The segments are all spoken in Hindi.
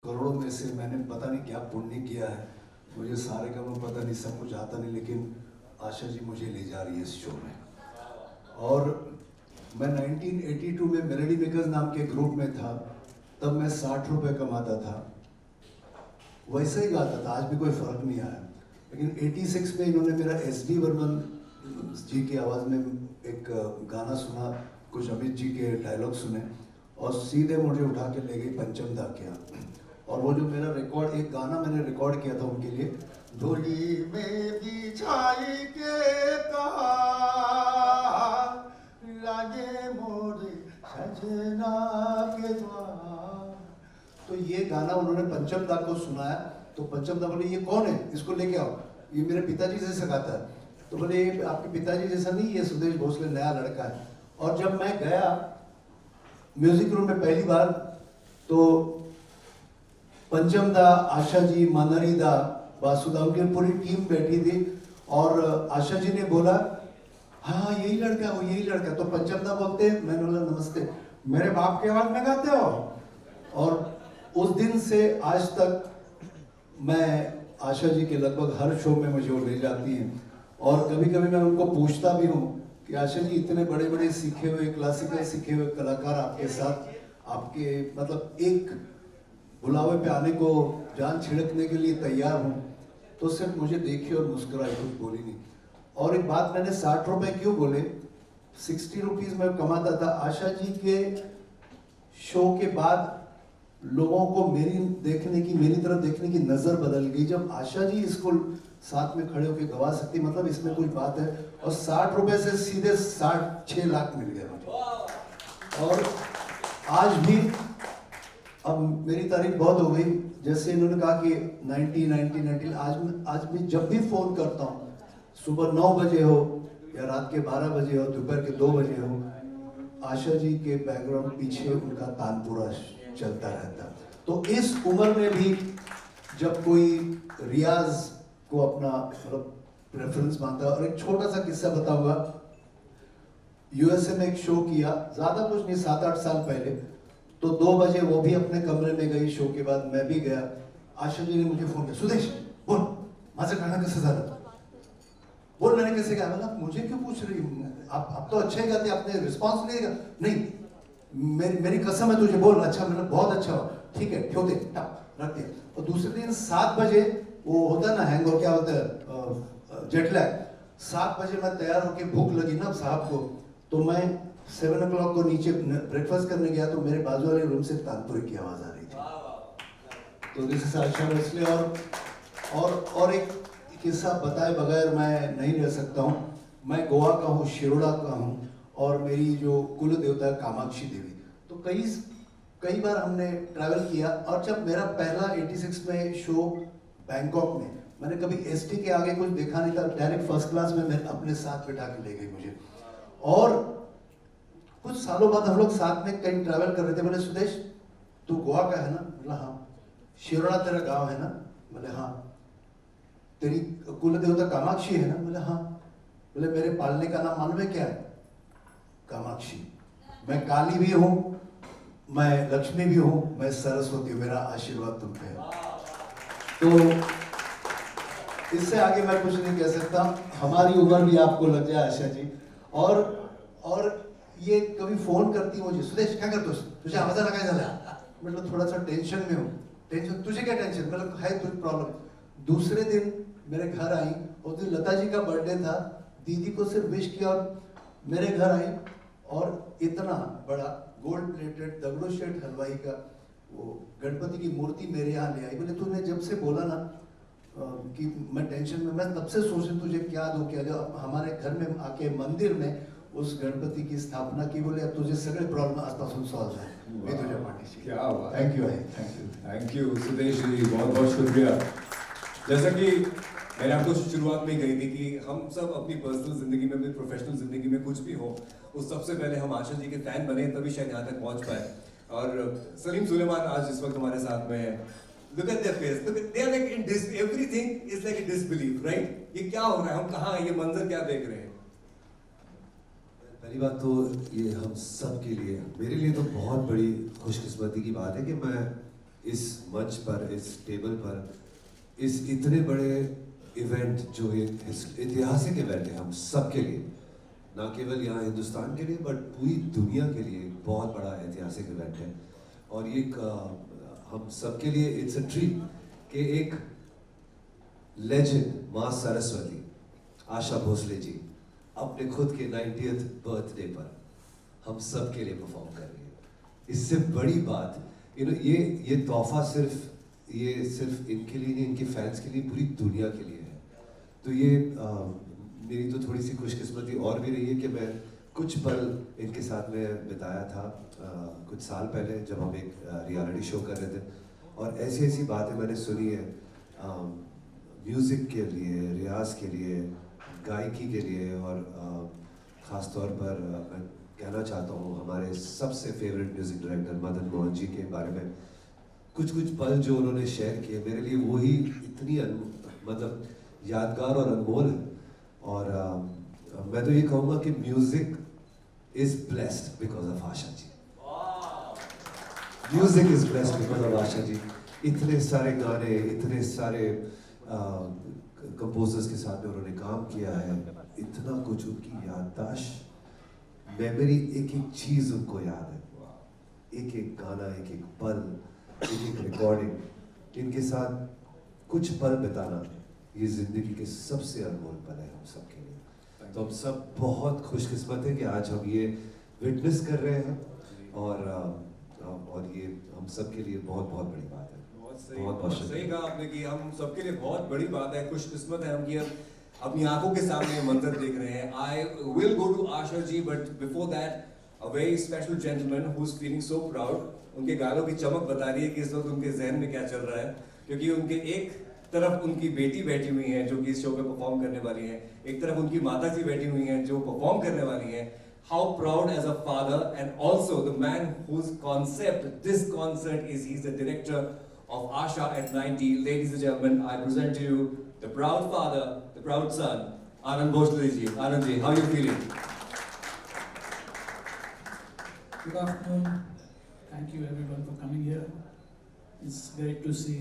करोड़ों में से मैंने पता नहीं क्या पुण्य किया है। मुझे सारे का पता नहीं, सब कुछ आता नहीं, लेकिन आशा जी मुझे ले जा रही है इस शो में। और मैं 1982 में मेलोडी मेकर्स नाम के ग्रुप में था। तब मैं 60 रुपये कमाता था, वैसे ही गाता था, आज भी कोई फ़र्क नहीं आया। लेकिन 86 में इन्होंने मेरा SD बर्मन जी की आवाज़ में एक गाना सुना, कुछ अमित जी के डायलॉग सुने और सीधे मुझे उठा के ले गई पंचम दा के यहाँ। और वो जो मेरा रिकॉर्ड, एक गाना मैंने रिकॉर्ड किया था उनके लिए, डोली में बिछाई के कहा लागे मोरे सजना के द्वार। तो ये गाना उन्होंने पंचम दा को सुनाया, तो पंचम दा बोले ये कौन है, इसको लेके आओ, ये मेरे पिताजी जैसा गाता है। तो बोले ये आपके पिताजी जैसा नहीं, ये सुदेश भोसले नया लड़का है। और जब मैं गया म्यूजिक रूम में पहली बार, तो पंचम दा, आशा जी, मनरी दा, वासुदा, उनकी पूरी टीम बैठी थी। और आशा जी ने बोला हाँ यही लड़का, वो यही लड़का। तो पंचम दा बोलते, मैंने बोला नमस्ते, मेरे बाप के आवाज में गाते हो। और उस दिन से आज तक मैं आशा जी के लगभग हर शो में मुझे वो ले जाती हैं। और कभी कभी मैं उनको पूछता भी हूँ कि आशा जी इतने बड़े बड़े सीखे हुए, क्लासिकल सीखे हुए कलाकार आपके साथ, आपके मतलब एक बुलावे पे आने को जान छिड़कने के लिए तैयार हूँ, तो सिर्फ मुझे देखी और मुस्कुराई, कुछ बोली नहीं। और एक बात, मैंने 60 रुपये क्यों बोले, 60 रुपीज़ मैं कमाता था। आशा जी के शो के बाद लोगों को मेरी तरफ देखने की नज़र बदल गई। जब आशा जी इसको साथ में खड़े होकर गवा सकती, मतलब इसमें कोई बात है। और 60 रुपये से सीधे 6 लाख मिल गए मुझे। और आज भी, अब मेरी तारीफ बहुत हो गई, जैसे इन्होंने कहा कि 90, आज भी जब भी फ़ोन करता हूँ, सुबह 9 बजे हो या रात के 12 बजे हो, दोपहर के 2 बजे हो, आशा जी के बैकग्राउंड पीछे उनका तानपुरा चलता रहता। तो इस उम्र में भी जब कोई रियाज को अपना मतलब प्रेफरेंस मानता है। और एक छोटा सा किस्सा बताऊंगा, USA में एक शो किया, ज़्यादा कुछ नहीं, 7-8 साल पहले। तो 2 बजे वो भी अपने कमरे में गई, शो के बाद मैं भी गया। आशा जी ने मुझे फोन किया, सुदेश बोल माझं गाणं कसं झालं, बोल मैंने कैसे गाया। मतलब मुझे क्यों पूछ रही हूँ, आप तो अच्छा ही गाते, आपने रिस्पॉन्स नहीं दिया। नहीं, मेरी कसम है तुझे, बोल अच्छा, मतलब बहुत अच्छा हो, ठीक है ठेव दे, रख दे। और दूसरे दिन 7 बजे वो होता है ना हैंग, और क्या होता है जेटलैग, 7 बजे मैं तैयार होके, भूख लगी ना साहब को, तो मैं 7 o'clock को नीचे ब्रेकफास्ट करने गया, तो मेरे बाजू वाले रूम से तानपुरे की आवाज आ रही थी। तो दिस इज आशा भोसले। और एक किस्सा बताए बगैर मैं नहीं रह सकता हूँ। मैं गोवा का हूँ, शिरोडा का हूँ, और मेरी जो कुल देवता है कामाक्षी देवी। तो कई बार हमने ट्रैवल किया। और जब मेरा पहला 86 में शो बैंकॉक में, मैंने कभी ST के आगे कुछ देखा नहीं था, डायरेक्ट फर्स्ट क्लास में मैं अपने साथ बिठा के ले गई मुझे। और कुछ सालों बाद हम लोग साथ में कहीं ट्रैवल कर रहे थे। बोले सुदेश तू गोवा का है ना, बोला हाँ। शिरोडा तेरा गांव है ना, बोले हाँ। तेरी कुल देवता कामाक्षी है ना, बोले हाँ। बोले मेरे पालने का नाम मालूम है क्या है, कामाक्षी। मैं काली भी हूँ, मैं लक्ष्मी भी हूँ, मैं सरस्वती हूँ, मेरा आशीर्वाद तुम पे है। तो इससे आगे मैं कुछ नहीं कह सकता। हमारी उम्र भी आपको लग जाए आशा जी। और ये कभी फोन करती मुझे, सुदेश क्या करतोस, तुझे आवाजाला काय झालं, मतलब थोड़ा सा टेंशन में हूँ। टेंशन, तुझे क्या टेंशन, मतलब है तुझे प्रॉब्लम। दूसरे दिन मेरे घर आई, उस दिन लता जी का बर्थडे था, दीदी को सिर्फ विश किया और मेरे घर आई, और इतना बड़ा गोल्ड प्लेटेड दगड़ो शेठ हलवाई का वो गणपति की मूर्ति मेरे यहाँ ले आई। बोले तूने जब से बोला ना कि मैं टेंशन में, मैं तब से सोचे तुझे क्या दो क्या दो। हमारे घर में आके मंदिर में उस गणपति की स्थापना की। बोले अब तुझे सगळे प्रॉब्लम आजपासून सॉल्व है, मी तुझ्या पाठीशी। क्या बात, thank you thank you Sudesh ji, बहुत बहुत शुक्रिया। जैसा कि मैंने आपको शुरुआत में कही थी कि हम सब अपनी पर्सनल जिंदगी में, अपनी प्रोफेशनल जिंदगी में कुछ भी हो, उस सबसे पहले हम आशा जी के फैन बने, तभी शायद यहाँ तक पहुँच पाए। और सलीम सुलेमान आज इस वक्त हमारे साथ में है। Look at their face. Look at, they are like in everything is like a disbelief, right? ये क्या हो रहा है, हम कहाँ हैं, ये मंजर क्या देख रहे हैं? पहली बात तो ये हम सब के लिए, मेरे लिए तो बहुत बड़ी खुशकिस्मती की बात है कि मैं इस मंच पर, इस टेबल पर, इस इतने बड़े इवेंट जो ये ऐतिहासिक इवेंट है हम सब के लिए, ना केवल यहाँ हिंदुस्तान के लिए बट पूरी दुनिया के लिए एक बहुत बड़ा ऐतिहासिक इवेंट है। और ये हम सब के लिए इट्स अ ट्रीट कि एक लेजेंड माँ सरस्वती आशा भोसले जी अपने खुद के 90th बर्थडे पर हम सब के लिए परफॉर्म कर रही है। इससे बड़ी बात ये तोहफा सिर्फ इनके लिए नहीं, इनके फैंस के लिए, पूरी दुनिया के लिए है। तो ये मेरी तो थोड़ी सी खुशकिस्मती और भी रही है कि मैं कुछ पल इनके साथ में बिताया था कुछ साल पहले जब हम एक रियलिटी शो कर रहे थे, और ऐसी ऐसी बातें मैंने सुनी है म्यूज़िक के लिए, रियाज के लिए, गायकी के लिए, और ख़ास तौर पर मैं कहना चाहता हूँ हमारे सबसे favourite music director Madan Mohan ji के बारे में कुछ पल जो उन्होंने शेयर किए, मेरे लिए वही इतनी मतलब यादगार और अनमोल है। और मैं तो ये कहूँगा कि music is blessed because of Asha ji. Music is blessed because of Asha ji. इतने सारे गाने, इतने सारे कंपोजर्स के साथ में उन्होंने काम किया है, इतना कुछ, उनकी याददाश्त, मेमोरी, एक एक चीज़ उनको याद है, एक एक गाना, एक एक पल, एक एक रिकॉर्डिंग। इनके साथ कुछ पल बिताना ये जिंदगी के सबसे अनमोल पल है हम सब के लिए। तो हम सब बहुत खुशकिस्मत हैं कि आज हम ये विटनेस कर रहे हैं, और ये हम सब के लिए बहुत बहुत बड़ी बात है। बहुत सही कहा आपने कि हम सबके लिए बहुत बड़ी बात है, खुशकिस्मत है हम कि हम अपनी आंखों के सामने मंजर देख रहे हैं। I will go to Asha ji, but before that, a very special gentleman who's feeling so proud. उनके गालों की चमक बता रही है कि इस वक्त उनके जहन में क्या चल रहा है, क्योंकि उनके एक तरफ उनकी बेटी बैठी हुई है जो कि इस शो पे परफॉर्म करने वाली है, एक तरफ उनकी माता जी बैठी हुई हैं जो परफॉर्म करने वाली हैं। How proud as a father, and also the man whose concept this concert is. He's the director of Asha at 90. Ladies and gentlemen, I present to you the proud father, the proud son, Anand Bhosle ji. Anand ji, how are you feeling? Good afternoon. Thank you everyone for coming here. It's great to see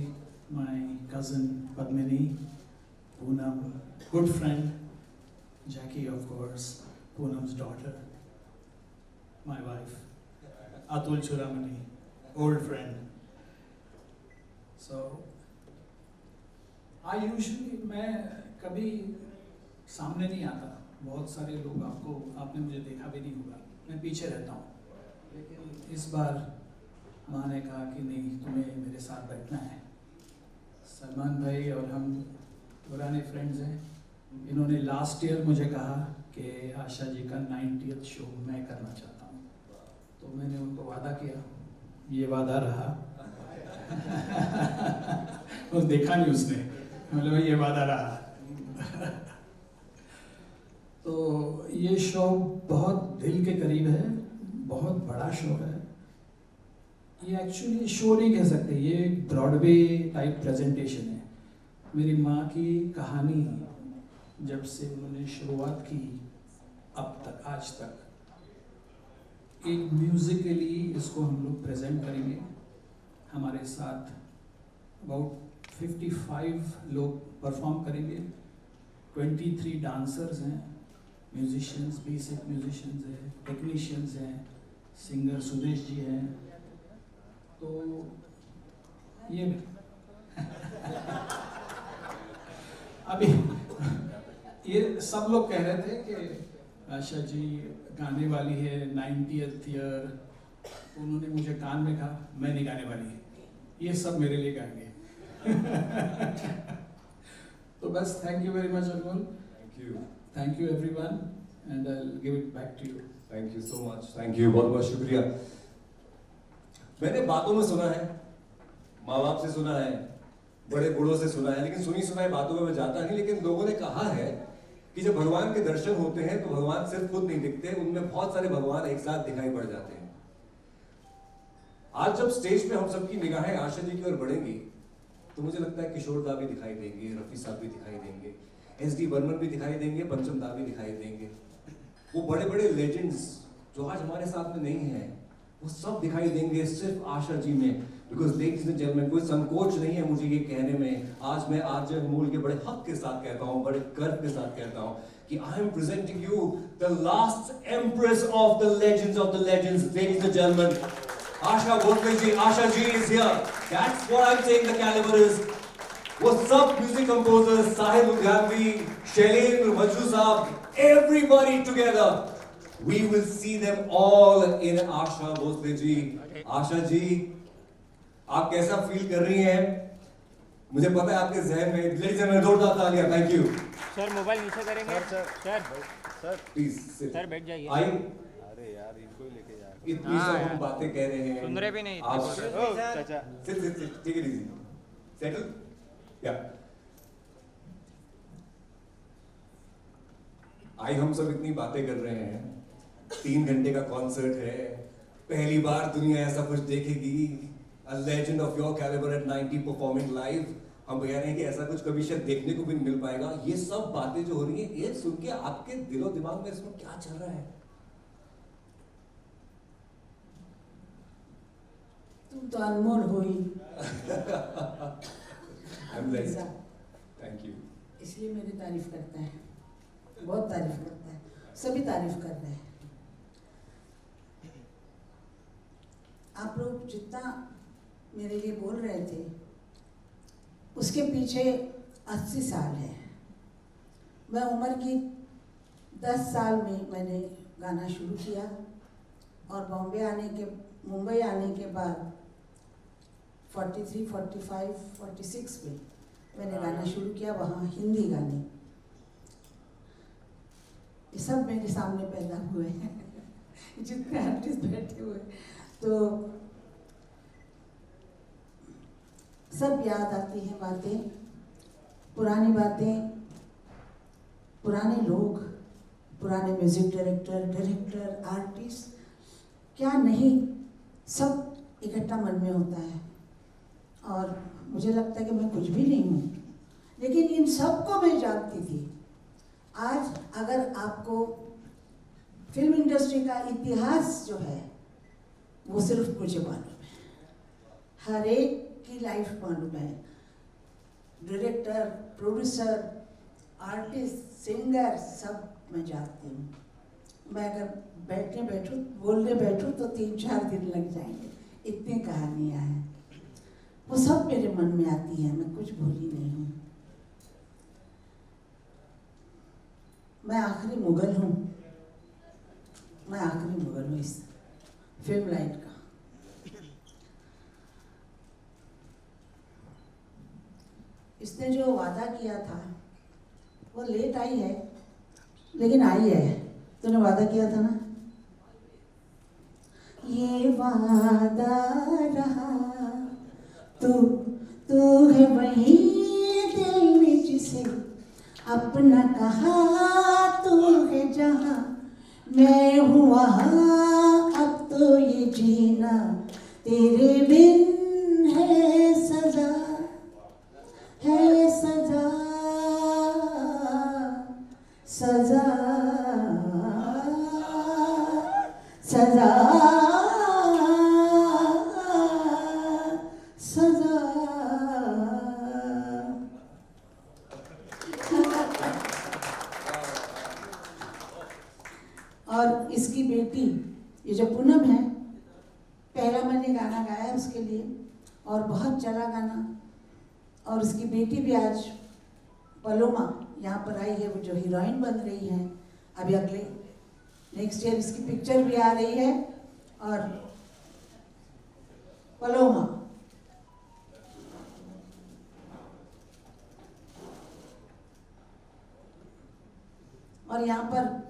my cousin Padmini, Poonam, good friend, Jackie of course, Poonam's daughter, my wife, Atul Churamani, old friend. So, मैं कभी सामने नहीं आता, बहुत सारे लोग आपने मुझे देखा भी नहीं होगा, मैं पीछे रहता हूँ, लेकिन इस बार माँ ने कहा कि नहीं, तुम्हें मेरे साथ बैठना है। सलमान भाई और हम पुराने फ्रेंड्स हैं, इन्होंने लास्ट ईयर मुझे कहा कि आशा जी का 90th शो मैं करना चाहता हूँ, तो मैंने उनको वादा किया, ये वादा रहा। वो देखा नहीं उसने, मतलब ये वादा रहा। तो ये शो बहुत दिल के करीब है, बहुत बड़ा शो है। ये एक्चुअली शो नहीं कह सकते, ये एक ब्रॉडवे टाइप प्रेजेंटेशन है। मेरी माँ की कहानी जब से उन्होंने शुरुआत की अब तक, आज तक, एक म्यूजिकली इसको हम लोग प्रेजेंट करेंगे। हमारे साथ अबाउट 55 लोग परफॉर्म करेंगे, 23 डांसर्स हैं, म्यूजिशियंस, बेसिक म्यूजिशियंस हैं, टेक्नीशियंस हैं, सिंगर सुदेश जी हैं। तो ये अभी ये सब लोग कह रहे थे कि आशा जी गाने वाली है 90th ईयर, तो उन्होंने मुझे कान में कहा मैं नहीं गाने वाली है, ये सब मेरे लिए गाएंगे। तो बस thank you very much Anmol, thank you everyone, and I will give it back to you. Thank you so much, thank you, बहुत बहुत शुक्रिया। मैंने बातों में सुना है, माँ बाप से सुना है, बड़े बूढ़ों से सुना है, लेकिन सुनी सुनाई बातों में मैं जाता नहीं। लेकिन लोगों ने कहा है कि जब भगवान के दर्शन होते हैं तो भगवान सिर्फ खुद नहीं दिखते, उनमें बहुत सारे भगवान एक साथ दिखाई पड़ जाते हैं। आज जब स्टेज पे हम सबकी निगाहें आशा जी की ओर बढ़ेंगी तो मुझे लगता है किशोर दा भी दिखाई देंगे, रफी साहब भी दिखाई देंगे, एस डी बर्मन भी दिखाई देंगे, पंचम दा भी दिखाई देंगे। वो बड़े बड़े लेजेंड्स जो आज हमारे साथ में नहीं हैं, वो सब दिखाई देंगे सिर्फ आशा जी में। बिकॉज लेडीज एंड जेंटलमैन, कोई संकोच नहीं है मुझे ये कहने में, आज मैं आरजे अनमोल के बड़े हक के साथ कहता हूँ, बड़े गर्व के साथ कहता हूँ कि I am presenting you the last empress of the legends, ladies and gentleman, Asha Bhosle ji. Asha ji is here. That's what I am saying the calibre is. वो सब म्यूजिक कंपोजर्स, साहिर लुधियानवी, शैलेंद्र मज्जू साहब, everybody together, we will see them all in आशा भोसले जी. आशा जी, आप कैसा फील कर रही हैं? मुझे पता है आपके जहन में, लेडीज एंड जोरदार तालियां. Thank you sir. मोबाइल नीचे करेंगे सर. प्लीज. सर बैठ जाइए. आई अरे यार इनको ही लेके यार. इतनी सब हम बातें कह रहे हैं, सुन रहे भी नहीं. आप चाचा sit, take it easy, settle. या आई हम सब इतनी बातें कर रहे हैं, 3 घंटे का कॉन्सर्ट है, पहली बार दुनिया ऐसा कुछ देखेगी. A legend of your caliber at 90 performing live. हम कह रहे हैं कि ऐसा कुछ कभी शायद देखने को भी नहीं मिल पाएगा. ये सब बातें जो हो रही हैं, ये सुन के आपके दिलो दिमाग में इसमें क्या चल रहा है? तुम तो अनमोल हो ही. I'm blessed. Thank you. इसलिए मेरी तारीफ करता है, बहुत तारीफ करता है, सभी तारीफ कर रहे हैं. आप लोग जितना मेरे लिए बोल रहे थे, उसके पीछे 80 साल है. मैं उम्र की 10 साल में मैंने गाना शुरू किया और मुंबई आने के बाद 43, 45, 46 में मैंने गाना शुरू किया, वहाँ हिंदी गाने. ये सब मेरे सामने पैदा हुए हैं जितने आर्टिस्ट बैठे हुए, तो सब याद आती हैं बातें, पुरानी बातें, पुराने लोग, पुराने म्यूजिक डायरेक्टर, आर्टिस्ट, क्या नहीं, सब इकट्ठा मन में होता है. और मुझे लगता है कि मैं कुछ भी नहीं हूँ, लेकिन इन सब को मैं जानती थी. आज अगर आपको फिल्म इंडस्ट्री का इतिहास जो है वो सिर्फ मुझे मालूम है, हर एक की लाइफ मालूम है. डायरेक्टर, प्रोड्यूसर, आर्टिस्ट, सिंगर, सब मैं जानती हूँ. मैं अगर बोलने बैठूँ तो 3-4 दिन लग जाएंगे, इतनी कहानियाँ हैं. वो सब मेरे मन में आती हैं, मैं कुछ भूली नहीं हूँ. मैं आखिरी मुगल हूँ, मैं आखिरी मुगल हूँ इस फिल्म लाइन का. इसने जो वादा किया था वो लेट आई है, लेकिन आई है. तूने वादा किया था ना, ये वादा रहा, तू है वही दिल में जिसे अपना कहा, तू है जहाँ मैं हूँ वहाँ, अब तो ये जीना तेरे बिन है सजा, है सजा, सजा, सजा, सजा. और इसकी बेटी, ये जो पूनम है, पहला मैंने गाना गाया उसके लिए और बहुत चला गाना. और उसकी बेटी भी आज पलोमा यहाँ पर आई है, वो जो हीरोइन बन रही है. अभी अगले नेक्स्ट ईयर इसकी पिक्चर भी आ रही है. और पलोमा और यहाँ पर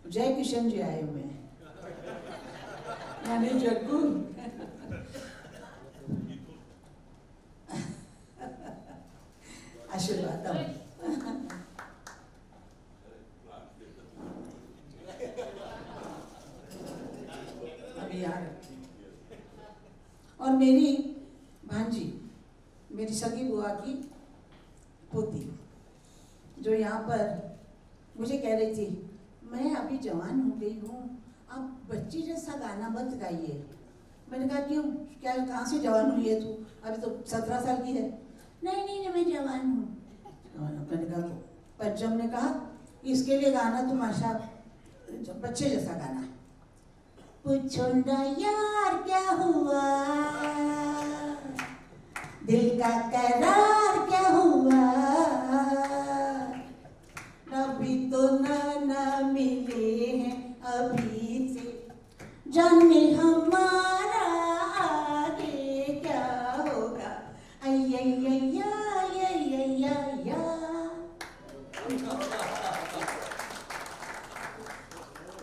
जय किशन जी आए हुए हैं, यानी जग्गू. आशीर्वाद अभी यार. और मेरी भांजी, मेरी सगी बुआ की पोती, जो यहाँ पर मुझे कह रही थी, मैं अभी जवान हो गई हूँ, आप बच्ची जैसा गाना मत गाइए। मैंने कहा क्यों, क्या कहाँ से जवान हुई है तू, अभी तो 17 साल की है। नहीं नहीं मैं जवान हूँ। मैंने कहा तो पंचम ने कहा इसके लिए गाना तुम आशा बच्चे जैसा गाना। पूछो ना यार क्या हुआ, दिल का करार क्या हुआ, अभी तो ना मिले हैं अभी से, जाने हमारा आगे क्या होगा। अय्या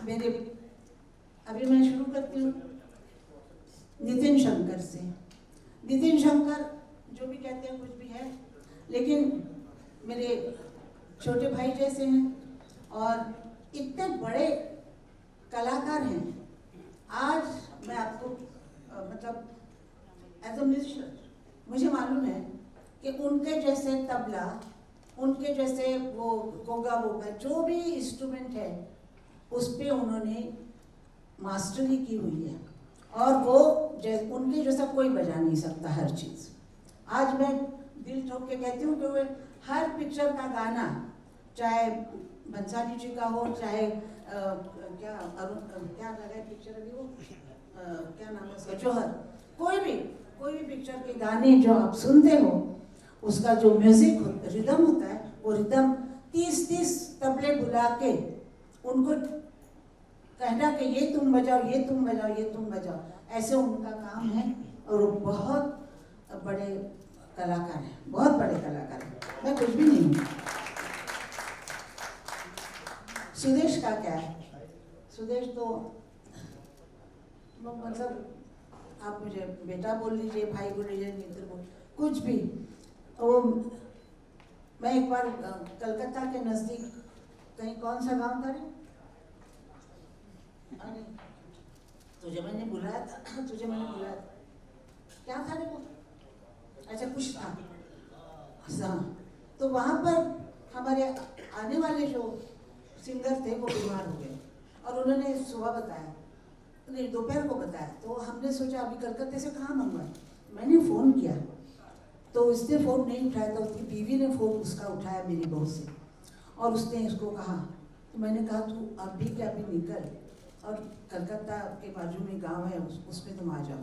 मेरे अभी मैं शुरू करती हूँ नितिन शंकर से। नितिन शंकर जो भी कहते हैं कुछ भी है, लेकिन मेरे छोटे भाई जैसे हैं और इतने बड़े कलाकार हैं। आज मैं आपको मतलब एज अ म्यूजिशियन मुझे मालूम है कि उनके जैसे तबला, उनके जैसे वो गोगा वोगा जो भी इंस्ट्रूमेंट है उस पे उन्होंने मास्टरी की हुई है, और वो उनके जैसा कोई बजा नहीं सकता हर चीज़। आज मैं दिल ठोक के कहती हूँ कि वो हर पिक्चर का गाना, चाहे बंसाली जी का हो, चाहे क्या लगा है पिक्चर अभी वो क्या नाम है उसका, जौहर, कोई भी पिक्चर के गाने जो आप सुनते हो उसका जो म्यूजिक रिदम होता है, वो रिदम 30 तबले बुला के उनको कहना कि ये तुम बजाओ, ये तुम बजाओ, ये तुम बजाओ, ऐसे उनका काम है। और वो बहुत बड़े कलाकार हैं, बहुत बड़े कलाकार हैं। मैं कुछ भी नहीं हूँ। सुदेश का क्या है, सुदेश तो मतलब आप मुझे बेटा बोल लीजिए, भाई बोल लीजिए, मित्र बोल, कुछ भी। वो मैं एक बार कलकत्ता के नज़दीक कहीं, कौन सा गांव था रे, तुझे मैंने बुलाया था, क्या था रे वो, अच्छा कुछ था। हाँ, तो वहाँ पर हमारे आने वाले जो सिंगर थे वो बीमार हो गए, और उन्होंने सुबह बताया, नहीं दोपहर को बताया। तो हमने सोचा अभी कलकत्ते से कहाँ मंगवाए। मैंने फ़ोन किया तो उसने फ़ोन नहीं उठाया, तो उसकी बीवी ने फ़ोन उसका उठाया मेरी बहू से, और उसने इसको कहा। तो मैंने कहा तू अभी के अभी निकल, और कलकत्ता के बाजू में गांव है उसमें तुम आ जाओ।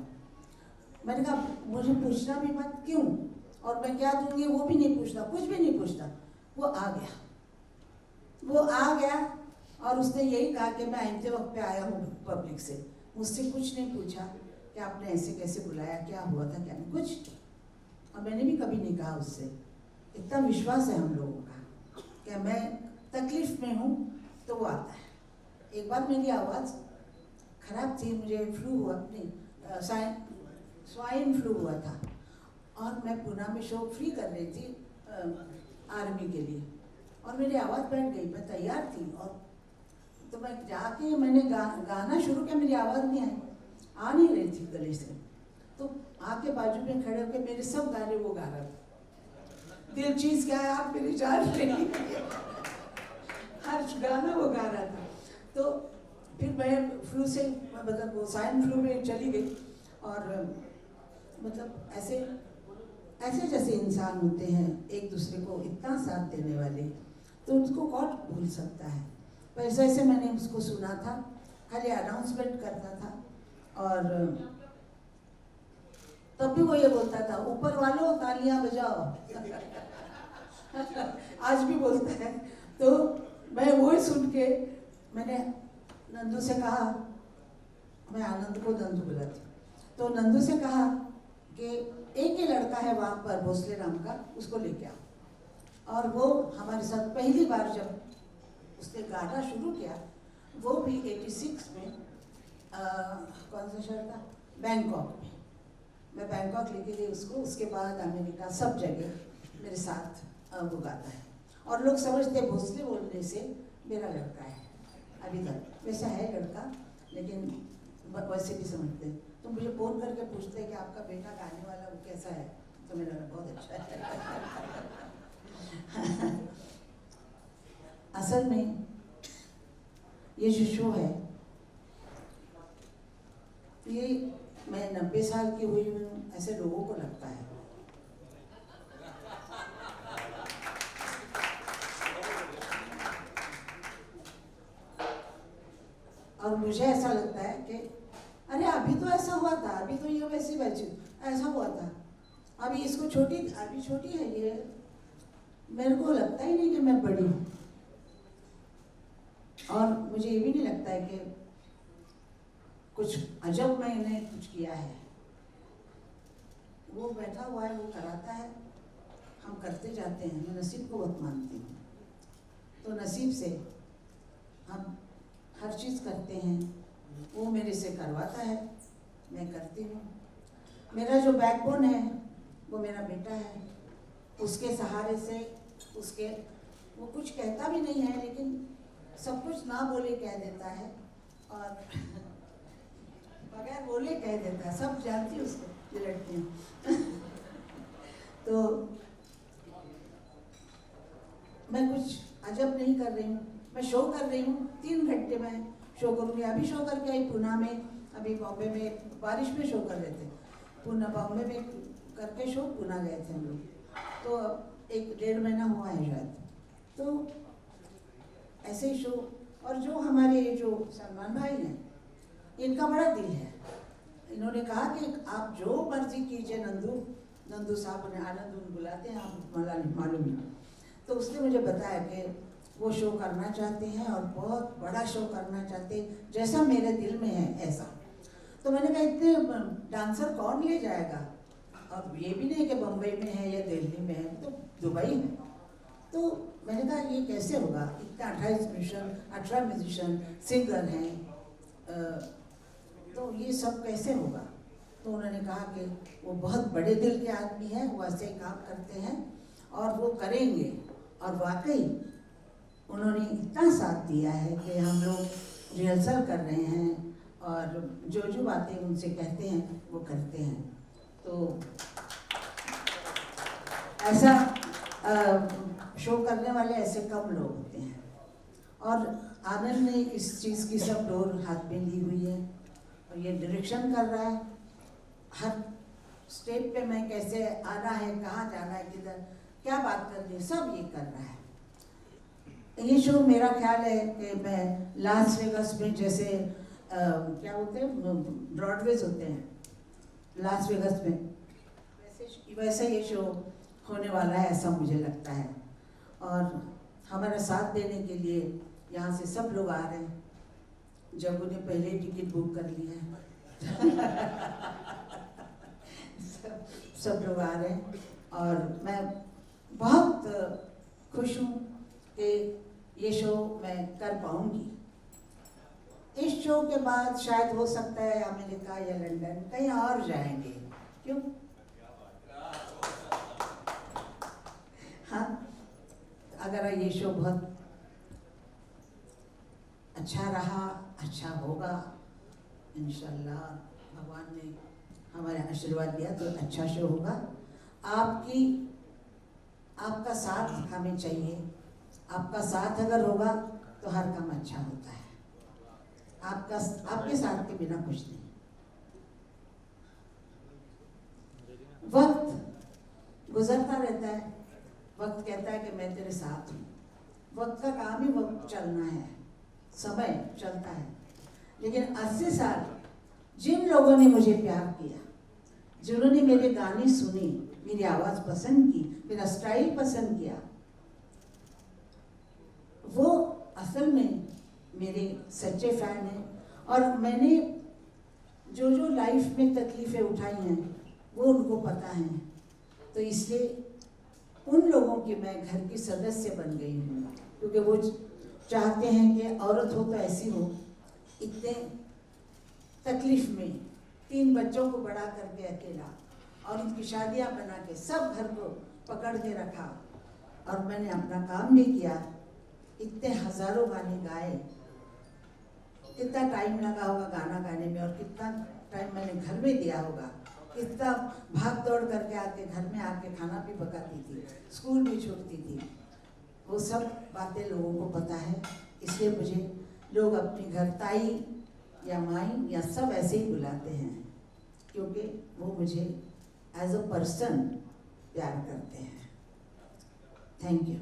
मैंने कहा मुझे पूछना भी मत, क्यों, और मैं क्या दूंगी वो भी नहीं पूछता, कुछ भी नहीं पूछता। वो आ गया और उसने यही कहा कि मैं आते वक्त पे आया हूँ पब्लिक से, मुझसे कुछ नहीं पूछा कि आपने ऐसे कैसे बुलाया, क्या हुआ था, क्या नहीं, कुछ। और मैंने भी कभी नहीं कहा उससे। इतना विश्वास है हम लोगों का कि मैं तकलीफ में हूँ तो वो आता है। एक बार मेरी आवाज़ खराब थी, मुझे फ्लू हुआ, नहीं स्वाइन फ्लू हुआ था, और मैं पुणे में शो फ्री कर रही थी आर्मी के लिए, और मेरी आवाज़ बैठ गई। मैं तैयार थी, और तो मैं जाके मैंने गाना शुरू किया, मेरी आवाज़ नहीं आई, आ नहीं रही थी गले से। तो आके बाजू में खड़े होकर मेरे सब गाने वो गा रहा था। दिल चीज़ क्या है आप मेरी जान रही, हर गाना वो गा रहा था। तो फिर मैं फ्लू से, मतलब वो स्वाइन फ्लू में चली गई, और मतलब ऐसे जैसे इंसान होते हैं एक दूसरे को इतना साथ देने वाले, तो उनको कौन भूल सकता है। पर ऐसे मैंने उसको सुना था, खाली अनाउंसमेंट करता था, और तब भी वो ये बोलता था, ऊपर वालों तालियां बजाओ। आज भी बोलता है। तो मैं वो सुन के मैंने नंदू से कहा, मैं आनंद को नंदू बुलाती, तो नंदू से कहा कि एक ही लड़का है वहाँ पर भोसले नाम का, उसको लेके आओ। और वो हमारे साथ पहली बार जब उसने गाना शुरू किया, वो भी 86 में कौन सा शहर था, बैंकॉक में। मैं बैंकॉक लेके गई उसको, उसके बाद अमेरिका, सब जगह मेरे साथ वो गाता है। और लोग समझते भोसले बोलने से मेरा लड़का है, अभी तक वैसा है लड़का, लेकिन वैसे भी समझते। तो मुझे फ़ोन करके पूछते हैं कि आपका बेटा गाने वाला वो कैसा है, तो मेरा बहुत अच्छा है। असल में ये जो शो है ये मैं 90 साल की हुई हूँ ऐसे लोगों को लगता है। और मुझे ऐसा लगता है कि अरे अभी तो ऐसा हुआ था, अभी तो ये वैसी वैसी ऐसा हुआ था, अभी इसको अभी छोटी है ये, मेरे को लगता ही नहीं कि मैं बड़ी हूँ। और मुझे ये भी नहीं लगता है कि कुछ अजब मैंने कुछ किया है। वो बैठा हुआ है, वो कराता है, हम करते जाते हैं। मैं नसीब को बहुत मानती हूँ, तो नसीब से हम हर चीज़ करते हैं। वो मेरे से करवाता है, मैं करती हूँ। मेरा जो बैकबोन है वो मेरा बेटा है, उसके सहारे से वो कुछ कहता भी नहीं है, लेकिन सब कुछ ना बोले कह देता है और बगैर बोले कह देता है। सब जानती है उसको, ये लड़कियाँ। तो मैं कुछ अजब नहीं कर रही हूँ, मैं शो कर रही हूँ। 3 घंटे में शो करूँगी। अभी शो करके आई पुणे में, अभी बॉम्बे में बारिश में शो कर रहे थे। पुणे बॉम्बे में करके शो पुणे गए थे हम लोग, तो 1-1.5 महीना हुआ है शायद। तो ऐसे ही शो। और जो हमारे जो सलमान भाई हैं, इनका बड़ा दिल है। इन्होंने कहा कि आप जो मर्जी कीजिए, नंदू साहब उन्हें आनंद बुलाते हैं, आप मालूम है। तो उसने मुझे बताया कि वो शो करना चाहते हैं और बहुत बड़ा शो करना चाहते हैं, जैसा मेरे दिल में है ऐसा। तो मैंने कहा इतने डांसर कौन ले जाएगा, और ये भी नहीं कि बम्बई में है या दिल्ली में है, तो दुबई में। तो मैंने कहा ये कैसे होगा, इतना 18 म्यूजिशियन सिंगर हैं, तो ये सब कैसे होगा। तो उन्होंने कहा कि वो बहुत बड़े दिल के आदमी हैं, वो ऐसे ही काम करते हैं और वो करेंगे। और वाकई उन्होंने इतना साथ दिया है कि हम लोग रिहर्सल कर रहे हैं और जो बातें उनसे कहते हैं वो करते हैं। तो ऐसा शो करने वाले ऐसे कम लोग होते हैं। और आनंद ने इस चीज़ की सब डोर हाथ में ली हुई है और ये डायरेक्शन कर रहा है। हर स्टेप पे मैं कैसे आना है, कहाँ जाना है, किधर क्या बात करनी है, सब ये कर रहा है। ये शो मेरा ख्याल है कि मैं लास वेगास में जैसे क्या बोलते हैं, ब्रॉडवेज होते हैं लास वेगास में, वैसे ये शो होने वाला है, ऐसा मुझे लगता है। और हमारा साथ देने के लिए यहाँ से सब लोग आ रहे हैं, जब उन्हें पहले ही टिकट बुक कर ली है। सब लोग आ रहे हैं और मैं बहुत खुश हूँ कि ये शो मैं कर पाऊँगी। इस शो के बाद शायद हो सकता है अमेरिका या लंदन कहीं और जाएंगे, क्यों? हाँ, अगर ये शो बहुत अच्छा रहा, अच्छा होगा, इंशाल्लाह भगवान ने हमारे आशीर्वाद दिया तो अच्छा शो होगा। आपका साथ हमें चाहिए। आपका साथ अगर होगा तो हर काम अच्छा होता है। आपके साथ के बिना कुछ नहीं। वक्त गुजरता रहता है, वक्त कहता है कि मैं तेरे साथ हूँ। वक्त का काम ही वक्त चलना है, समय चलता है। लेकिन 80 साल जिन लोगों ने मुझे प्यार किया, जिन्होंने मेरे गाने सुने, मेरी आवाज़ पसंद की, मेरा स्टाइल पसंद किया, वो असल में मेरे सच्चे फैन हैं। और मैंने जो लाइफ में तकलीफ़ें उठाई हैं वो उनको पता है, तो इसलिए उन लोगों की मैं घर की सदस्य बन गई हूँ, क्योंकि वो चाहते हैं कि औरत हो तो ऐसी हो। इतने तकलीफ़ में 3 बच्चों को बड़ा करके अकेला और उनकी शादियाँ बना के सब घर को पकड़ के रखा, और मैंने अपना काम भी किया। इतने हज़ारों गाने गाए, कितना टाइम लगा होगा गाना गाने में, और कितना टाइम मैंने घर में दिया होगा, कितना भाग दौड़ करके आके घर में आके खाना भी पकाती थी, स्कूल भी छोड़ती थी। वो सब बातें लोगों को पता है, इसलिए मुझे लोग अपनी घर ताई या माई या सब ऐसे ही बुलाते हैं, क्योंकि वो मुझे एज अ पर्सन प्यार करते हैं। Thank you.